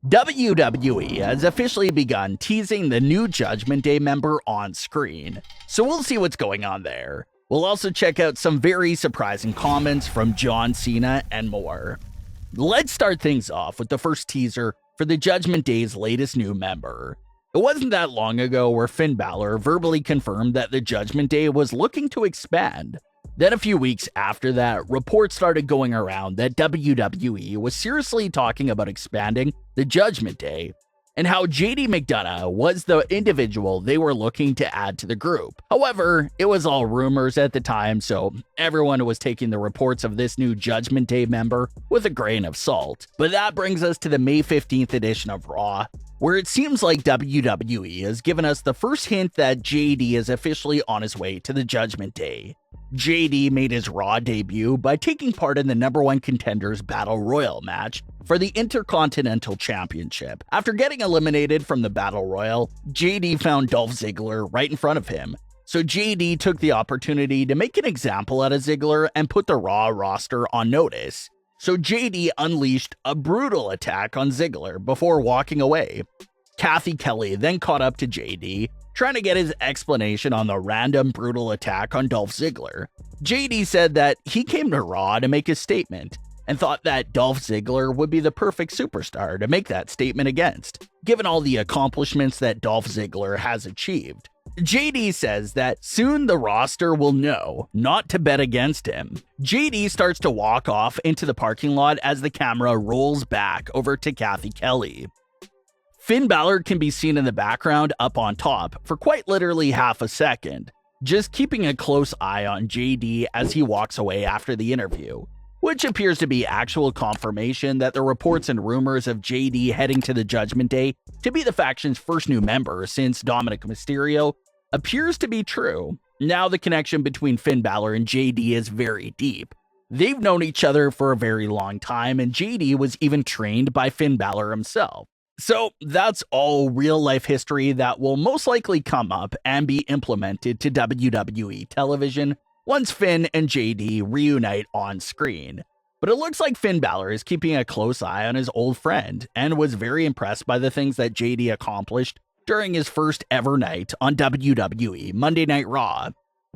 WWE has officially begun teasing the new Judgment Day member on screen, so we'll see what's going on there. We'll also check out some very surprising comments from John Cena and more. Let's start things off with the first teaser for the Judgment Day's latest new member. It wasn't that long ago where Finn Balor verbally confirmed that the Judgment Day was looking to expand. Then a few weeks after that, reports started going around that WWE was seriously talking about expanding the Judgment Day, and how JD McDonagh was the individual they were looking to add to the group. However, it was all rumors at the time, so everyone was taking the reports of this new Judgment Day member with a grain of salt. But that brings us to the May 15th edition of Raw, where it seems like WWE has given us the first hint that JD is officially on his way to the Judgment Day. JD made his Raw debut by taking part in the #1 Contenders Battle Royal match for the Intercontinental Championship. After getting eliminated from the Battle Royal, JD found Dolph Ziggler right in front of him. So JD took the opportunity to make an example out of Ziggler and put the Raw roster on notice. So JD unleashed a brutal attack on Ziggler before walking away. Kathy Kelly then caught up to JD, trying to get his explanation on the random brutal attack on Dolph Ziggler. JD said that he came to Raw to make his statement, and thought that Dolph Ziggler would be the perfect superstar to make that statement against, given all the accomplishments that Dolph Ziggler has achieved. JD says that soon the roster will know not to bet against him. JD starts to walk off into the parking lot as the camera rolls back over to Kathy Kelly. Finn Balor can be seen in the background up on top for quite literally half a second, just keeping a close eye on JD as he walks away after the interview, which appears to be actual confirmation that the reports and rumors of JD heading to the Judgment Day to be the faction's first new member since Dominic Mysterio appears to be true. Now the connection between Finn Balor and JD is very deep. They've known each other for a very long time, and JD was even trained by Finn Balor himself. So that's all real-life history that will most likely come up and be implemented to WWE television once Finn and JD reunite on screen. But it looks like Finn Balor is keeping a close eye on his old friend and was very impressed by the things that JD accomplished during his first ever night on WWE Monday Night Raw.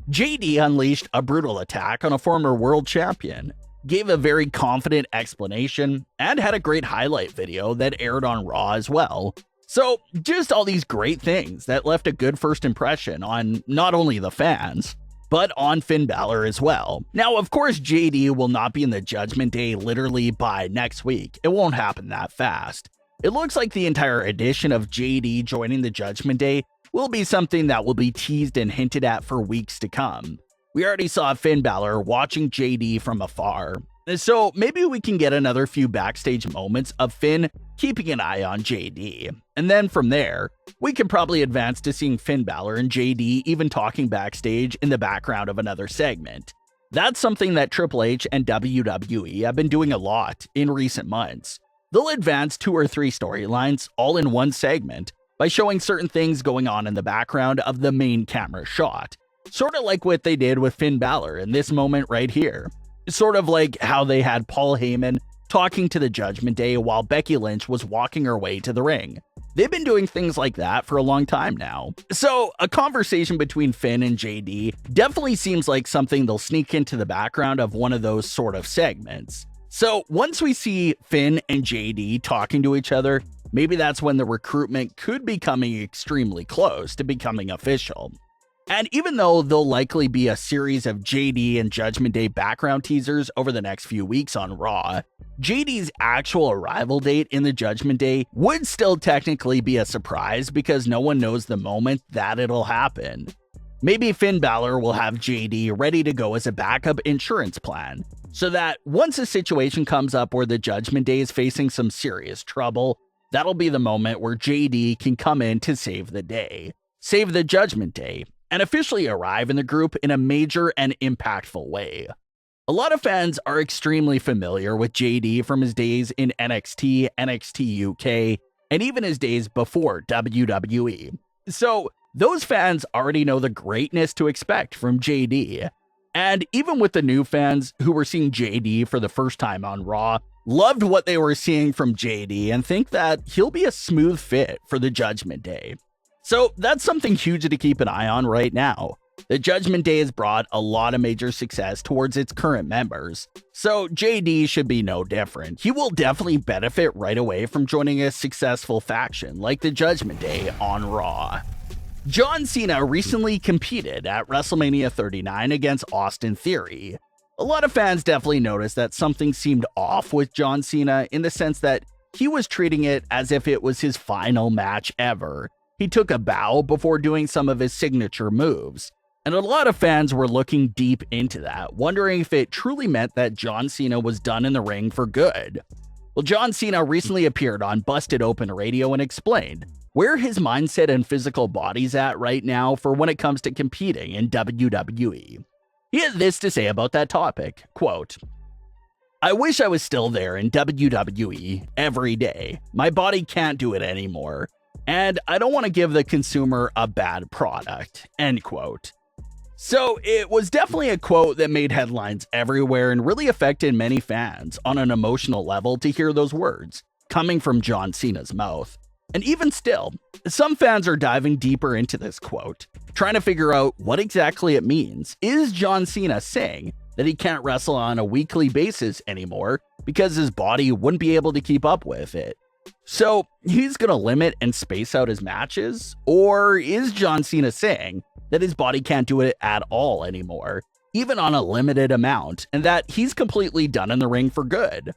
JD unleashed a brutal attack on a former world champion, gave a very confident explanation, and had a great highlight video that aired on Raw as well. So just all these great things that left a good first impression on not only the fans, but on Finn Balor as well. Now, of course, JD will not be in the Judgment Day literally by next week. It won't happen that fast. It looks like the entire addition of JD joining the Judgment Day will be something that will be teased and hinted at for weeks to come. We already saw Finn Balor watching JD from afar, so maybe we can get another few backstage moments of Finn keeping an eye on JD. And then from there, we can probably advance to seeing Finn Balor and JD even talking backstage in the background of another segment. That's something that Triple H and WWE have been doing a lot in recent months. They'll advance 2 or 3 storylines all in one segment by showing certain things going on in the background of the main camera shot. Sort of like what they did with Finn Balor in this moment right here. Sort of like how they had Paul Heyman talking to the Judgment Day while Becky Lynch was walking her way to the ring. They've been doing things like that for a long time now. So a conversation between Finn and JD definitely seems like something they'll sneak into the background of one of those sort of segments. So once we see Finn and JD talking to each other, maybe that's when the recruitment could be coming extremely close to becoming official. And even though there'll likely be a series of JD and Judgment Day background teasers over the next few weeks on Raw, JD's actual arrival date in the Judgment Day would still technically be a surprise because no one knows the moment that it'll happen. Maybe Finn Balor will have JD ready to go as a backup insurance plan, so that once a situation comes up where the Judgment Day is facing some serious trouble, that'll be the moment where JD can come in to save the day, save the Judgment Day, and officially arrive in the group in a major and impactful way. A lot of fans are extremely familiar with JD from his days in NXT, NXT UK, and even his days before WWE. So Those fans already know the greatness to expect from JD. And even with the new fans who were seeing JD for the first time on Raw, loved what they were seeing from JD and think that he'll be a smooth fit for the Judgment Day. So that's something huge to keep an eye on right now. The Judgment Day has brought a lot of major success towards its current members, so JD should be no different. He will definitely benefit right away from joining a successful faction like the Judgment Day on Raw. John Cena recently competed at WrestleMania 39 against Austin Theory. A lot of fans definitely noticed that something seemed off with John Cena in the sense that he was treating it as if it was his final match ever. He took a bow before doing some of his signature moves. And a lot of fans were looking deep into that, wondering if it truly meant that John Cena was done in the ring for good. Well, John Cena recently appeared on Busted Open Radio and explained where his mindset and physical body's at right now for when it comes to competing in WWE. He had this to say about that topic, quote, "I wish I was still there in WWE every day. My body can't do it anymore, and I don't want to give the consumer a bad product," end quote. So it was definitely a quote that made headlines everywhere and really affected many fans on an emotional level to hear those words coming from John Cena's mouth. And even still, some fans are diving deeper into this quote, trying to figure out what exactly it means. Is John Cena saying that he can't wrestle on a weekly basis anymore because his body wouldn't be able to keep up with it? So he's going to limit and space out his matches? Or is John Cena saying that his body can't do it at all anymore, even on a limited amount, and that he's completely done in the ring for good?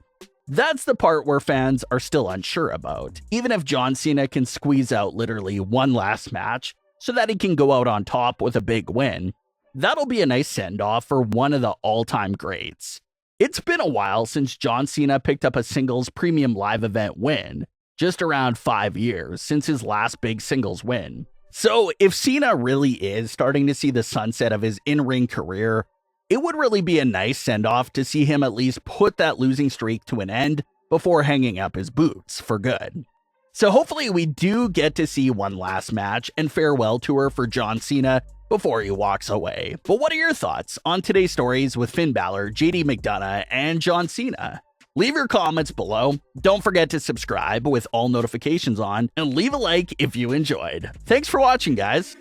That's the part where fans are still unsure about. Even if John Cena can squeeze out literally one last match so that he can go out on top with a big win, that'll be a nice send-off for one of the all-time greats. It's been a while since John Cena picked up a singles premium live event win, just around 5 years since his last big singles win. So if Cena really is starting to see the sunset of his in-ring career, it would really be a nice send-off to see him at least put that losing streak to an end before hanging up his boots for good. So hopefully we do get to see one last match and farewell tour for John Cena before he walks away. But what are your thoughts on today's stories with Finn Balor, JD McDonagh, and John Cena? Leave your comments below. Don't forget to subscribe with all notifications on, and leave a like if you enjoyed. Thanks for watching, guys.